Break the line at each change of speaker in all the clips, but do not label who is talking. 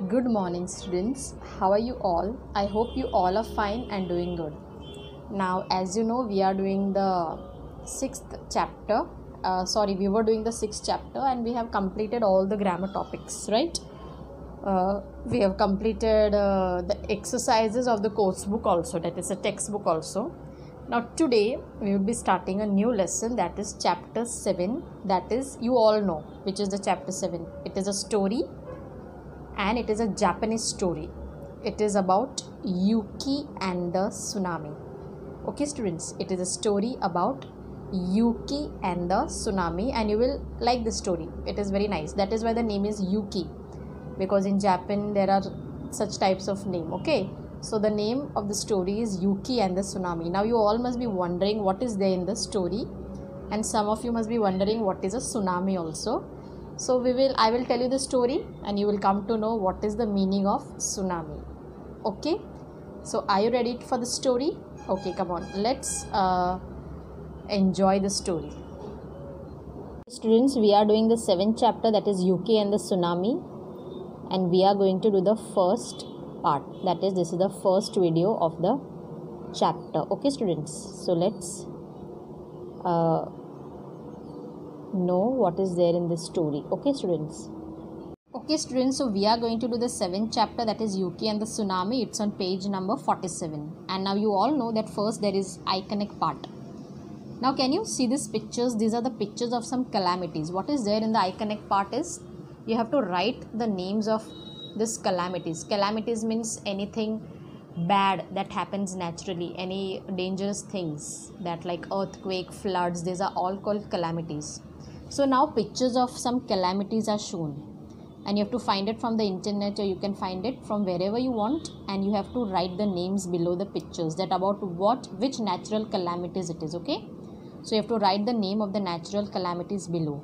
Good morning, students. How are you all? I hope you all are fine and doing good. Now, as you know, we are doing the sixth chapter. We were doing the sixth chapter and we have completed all the grammar topics, right? We have completed the exercises of the course book also, that is a textbook also. Now, today we will be starting a new lesson, that is chapter 7. That is, you all know which is the chapter 7. It is a story. And it is a Japanese story. It is about Yuki and the tsunami. Okay, students, it is a story about Yuki and the tsunami, and you will like the story. It is very nice. That is why the name is Yuki, because in Japan there are such types of name. Okay, so the name of the story is Yuki and the tsunami. Now you all must be wondering what is there in the story, and some of you must be wondering what is a tsunami also. So I will tell you the story and you will come to know what is the meaning of tsunami. Okay, so are you ready for the story? Okay, come on, let's enjoy the story. Students, we are doing the 7th chapter, that is Yuki and the tsunami, and we are going to do the first part, that is, this is the first video of the chapter. Okay, students, so let's know what is there in this story. Okay, students, so we are going to do the 7th chapter, that is Yuki and the tsunami. It's on page number 47, and now you all know that first there is iconic part. Now can you see these pictures? These are the pictures of some calamities. What is there in the iconic part is you have to write the names of these calamities. Calamities means anything bad that happens naturally, any dangerous things, that like earthquake, floods, these are all called calamities. So now pictures of some calamities are shown, and you have to find it from the internet, or you can find it from wherever you want, and you have to write the names below the pictures, that about which natural calamities it is. Okay, so you have to write the name of the natural calamities below.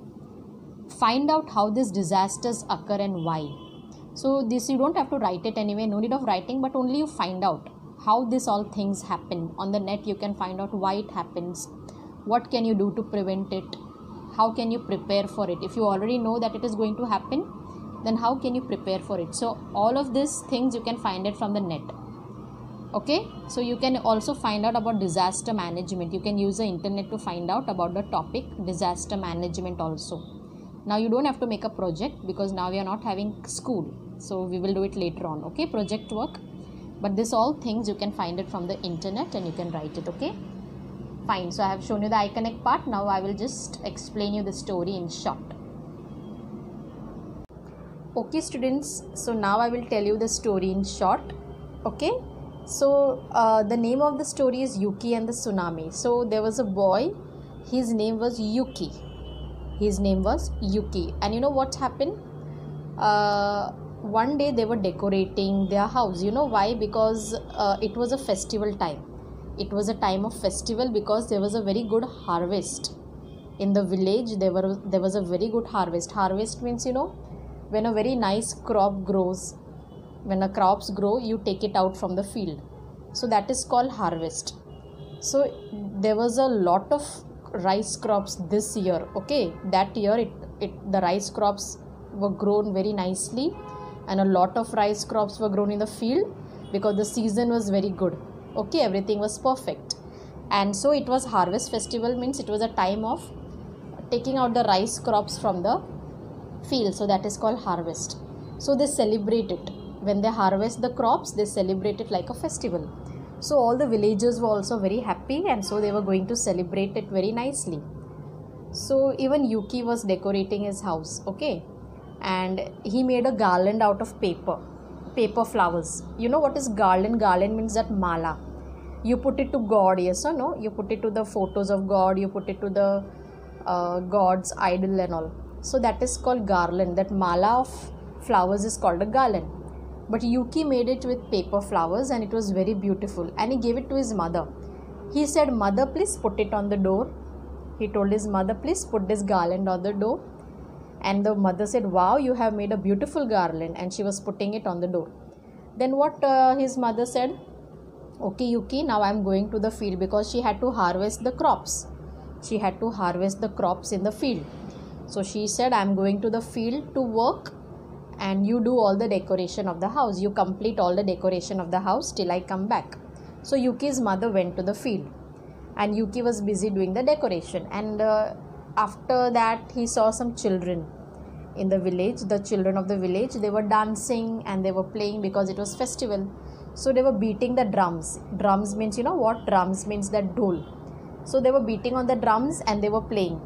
Find out how these disasters occur and why. So this you don't have to write it anyway, no need of writing, but only you find out how this all things happen. On the net you can find out why it happens, what can you do to prevent it, how can you prepare for it. If you already know that it is going to happen, then how can you prepare for it? So all of these things you can find it from the net. Okay, so you can also find out about disaster management. You can use the internet to find out about the topic disaster management also. Now you don't have to make a project because now we are not having school, so we will do it later on. Okay, project work, but this all things you can find it from the internet and you can write it. Okay, fine. So I have shown you the iconic part. Now I will just explain you the story in short. Okay, students, so now I will tell you the story in short. Okay, so the name of the story is Yuki and the tsunami. So there was a boy, his name was Yuki. And you know what happened? One day they were decorating their house. You know why? Because it was a festival time. It was a time of festival because there was a very good harvest in the village. There was a very good harvest. Harvest means, you know, when a very nice crop grows, when the crops grow, you take it out from the field. So that is called harvest. So there was a lot of rice crops this year. Okay, that year the rice crops were grown very nicely, and a lot of rice crops were grown in the field because the season was very good. Okay, everything was perfect, and so it was harvest festival, means it was a time of taking out the rice crops from the field. So that is called harvest. So they celebrate it. When they harvest the crops, they celebrate it like a festival. So all the villagers were also very happy, and so they were going to celebrate it very nicely. So even Yuki was decorating his house. Okay, and he made a garland out of paper flowers. You know what is garland? Garland means that mala. You put it to God, yes or no? You put it to the photos of God, you put it to the God's idol and all. So that is called garland. That mala of flowers is called a garland. But Yuki made it with paper flowers, and it was very beautiful, and he gave it to his mother. He said, "Mother, please put it on the door." He told his mother, "Please put this garland on the door." And the mother said, "Wow, you have made a beautiful garland," and she was putting it on the door. Then what his mother said, "Okay, Yuki, now I am going to the field," because she had to harvest the crops. She had to harvest the crops in the field. So she said, "I am going to the field to work and you do all the decoration of the house. You complete all the decoration of the house till I come back. So Yuki's mother went to the field, and Yuki was busy doing the decoration. And after that, he saw some children in the village. The children of the village, they were dancing and they were playing because it was festival. So they were beating the drums. Drums means, you know what drums means? That dhol. So they were beating on the drums and they were playing.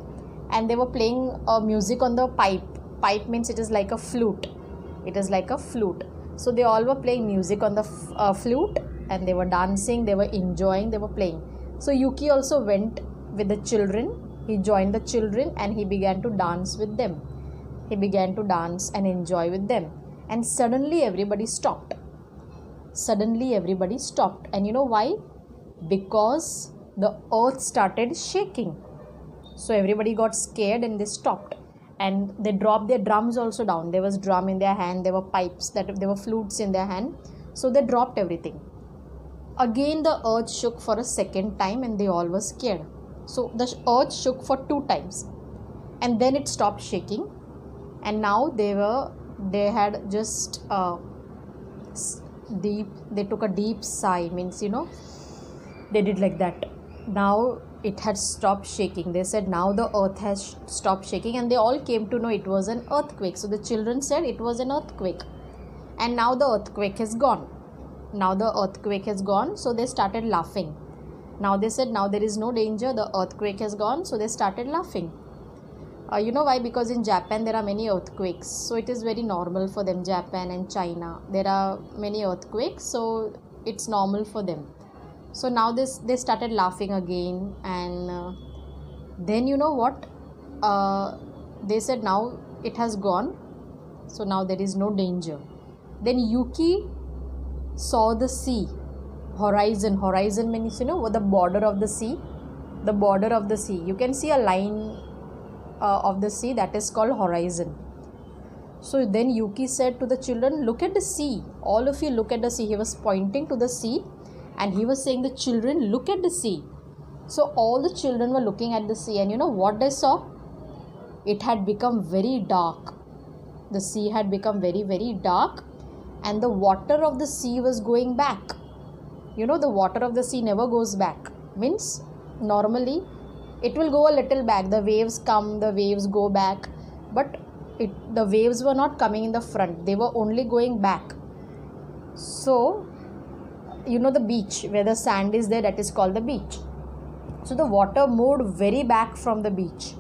And they were playing music on the pipe. Pipe means it is like a flute. It is like a flute. So they all were playing music on the flute, and they were dancing, they were enjoying, they were playing. So Yuki also went with the children. He joined the children and he began to dance with them. He began to dance and enjoy with them. And suddenly everybody stopped. Suddenly everybody stopped. And you know why? Because the earth started shaking. So everybody got scared and they stopped. And they dropped their drums also down. There was drum in their hand, there were pipes, there were flutes in their hand. So they dropped everything. Again the earth shook for a second time and they all were scared. So the earth shook for 2 times. And then it stopped shaking. And now they had just they took a deep sigh, means, you know, they did like that. Now it had stopped shaking. They said now the earth has stopped shaking, and they all came to know it was an earthquake. So the children said it was an earthquake, and now the earthquake has gone. Now the earthquake has gone. So they started laughing. Now they said now there is no danger, the earthquake has gone. So they started laughing. You know why? Because in Japan there are many earthquakes, so it is very normal for them. Japan and China, there are many earthquakes, so it's normal for them. So now they started laughing again. And then you know what, they said now it has gone, so now there is no danger. Then Yuki saw the sea, horizon. Horizon means, you know, the border of the sea. The border of the sea, you can see a line of the sea, that is called horizon. So then Yuki said to the children, look at the sea, all of you look at the sea. He was pointing to the sea and he was saying, the children, look at the sea. So all the children were looking at the sea, and you know what they saw? It had become very dark. The sea had become very, very dark, and the water of the sea was going back. You know, the water of the sea never goes back. Means normally it will go a little back. The waves come, the waves go back, but the waves were not coming in the front. They were only going back. So, you know, the beach where the sand is there, that is called the beach. So the water moved very back from the beach.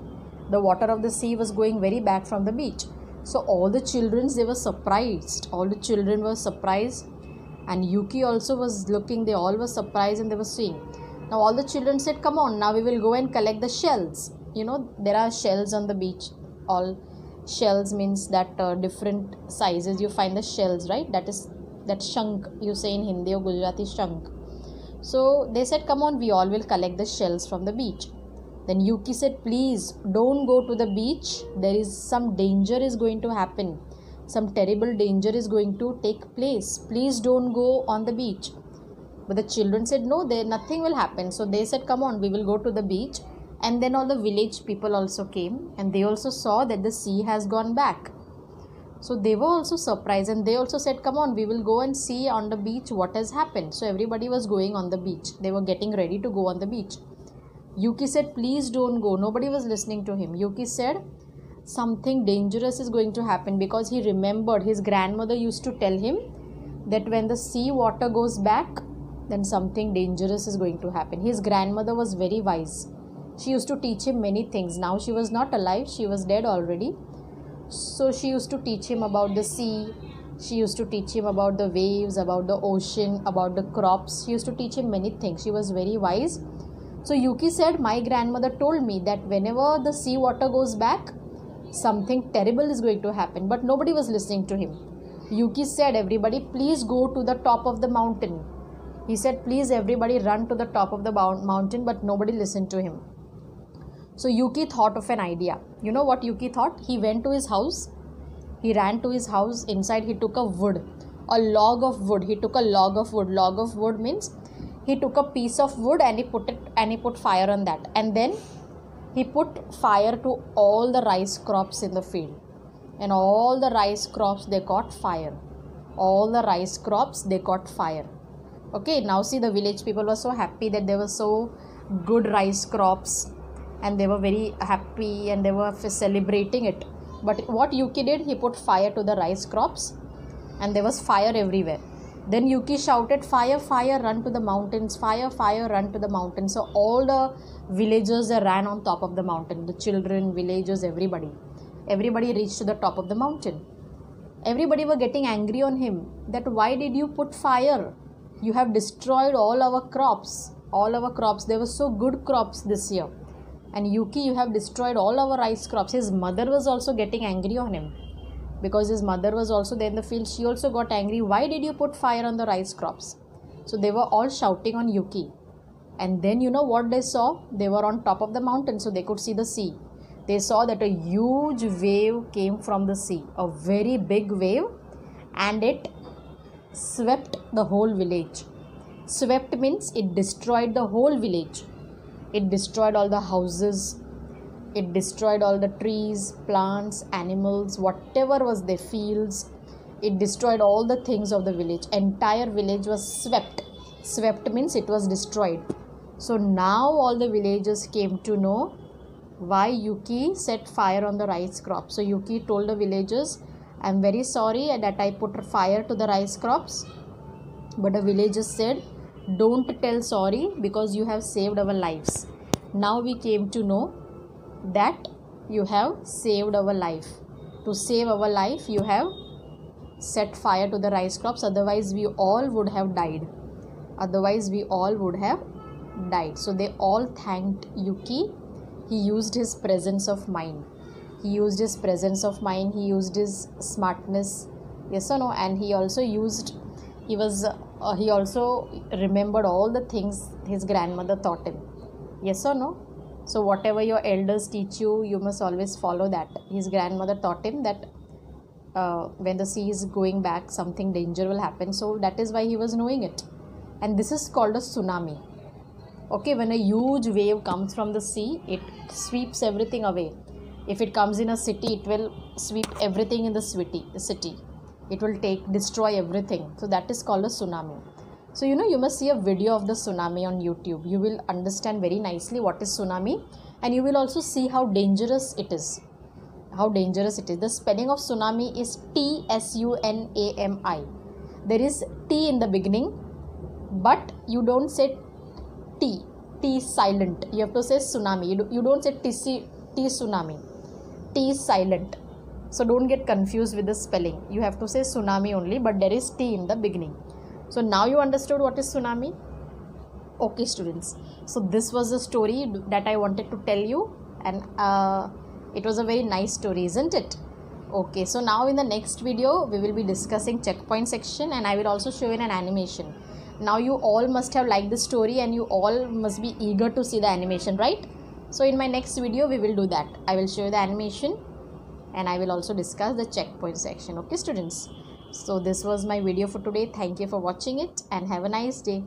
The water of the sea was going very back from the beach. So all the children, they were surprised. All the children were surprised, and Yuki also was looking. They all were surprised and they were seeing. Now all the children said, come on, now we will go and collect the shells. You know, there are shells on the beach. All shells means that different sizes you find the shells, right? That is that shank, you say in Hindi or Gujarati, shank. So they said, come on, we all will collect the shells from the beach. Then Yuki said, please don't go to the beach. There is some danger is going to happen. Some terrible danger is going to take place. Please don't go on the beach. But the children said, no, nothing will happen. So they said, come on, we will go to the beach. And then all the village people also came, and they also saw that the sea has gone back. So they were also surprised, and they also said, come on, we will go and see on the beach what has happened. So everybody was going on the beach. They were getting ready to go on the beach. Yuki said, please don't go. Nobody was listening to him. Yuki said, something dangerous is going to happen, because he remembered his grandmother used to tell him that when the sea water goes back, then something dangerous is going to happen. His grandmother was very wise. She used to teach him many things. Now she was not alive, she was dead already. So she used to teach him about the sea. She used to teach him about the waves, about the ocean, about the crops. She used to teach him many things. She was very wise. So Yuki said, my grandmother told me that whenever the sea water goes back, something terrible is going to happen. But nobody was listening to him. Yuki said, everybody, please go to the top of the mountain. He said, please everybody run to the top of the mountain, but nobody listened to him. So Yuki thought of an idea. You know what Yuki thought? He went to his house. He ran to his house. Inside he took a log of wood. He took a log of wood. Log of wood means he took a piece of wood and he put fire on that. And then he put fire to all the rice crops in the field. and all the rice crops, they caught fire. All the rice crops, they caught fire. Okay, now see, the village people were so happy that there were so good rice crops, and they were very happy and they were celebrating it. But what Yuki did, he put fire to the rice crops, and there was fire everywhere. Then Yuki shouted, fire, fire, run to the mountains, fire, fire, run to the mountains. So all the villagers, they ran on top of the mountain, the children, villagers, everybody reached to the top of the mountain. Everybody were getting angry on him, that why did you put fire? You have destroyed all our crops. There were so good crops this year, and Yuki, you have destroyed all our rice crops. His mother was also getting angry on him, because his mother was also there in the field. She also got angry. Why did you put fire on the rice crops? So they were all shouting on Yuki. And then you know what they saw? They were on top of the mountain, so they could see the sea. They saw that a huge wave came from the sea, a very big wave, and it swept the whole village. Swept means it destroyed the whole village. It destroyed all the houses. It destroyed all the trees, plants, animals, whatever was the fields. It destroyed all the things of the village. Entire village was swept. Swept means it was destroyed. So now all the villagers came to know why Yuki set fire on the rice crop. So Yuki told the villagers, I am very sorry that I put fire to the rice crops. But the villagers said, don't tell sorry, because you have saved our lives. Now we came to know that you have saved our life. To save our life, you have set fire to the rice crops. Otherwise we all would have died. So they all thanked Yuki. He used his presence of mind. He used his smartness. Yes or no? And he also remembered all the things his grandmother taught him. Yes or no? So whatever your elders teach you, you must always follow that. His grandmother taught him that when the sea is going back, something danger will happen. So that is why he was knowing it. And this is called a tsunami. Okay, when a huge wave comes from the sea, it sweeps everything away. If it comes in a city, it will sweep everything in the city. It will destroy everything. So that is called a tsunami. So you must see a video of the tsunami on YouTube. You will understand very nicely what is tsunami, and you will also see how dangerous it is. The spelling of tsunami is T-S-U-N-A-M-I. There is T in the beginning, but you don't say T. T is silent. You have to say tsunami. You don't say T tsunami. T is silent. So don't get confused with the spelling. You have to say tsunami only, but there is T in the beginning. So now you understood what is tsunami? Okay, students. So this was the story that I wanted to tell you, and it was a very nice story, isn't it? Okay, so now in the next video we will be discussing checkpoint section, and I will also show you an animation. Now you all must have liked the story, and you all must be eager to see the animation, right? So in my next video we will do that. I will show you the animation, and I will also discuss the checkpoint section. Okay, students. So this was my video for today. Thank you for watching it, and have a nice day.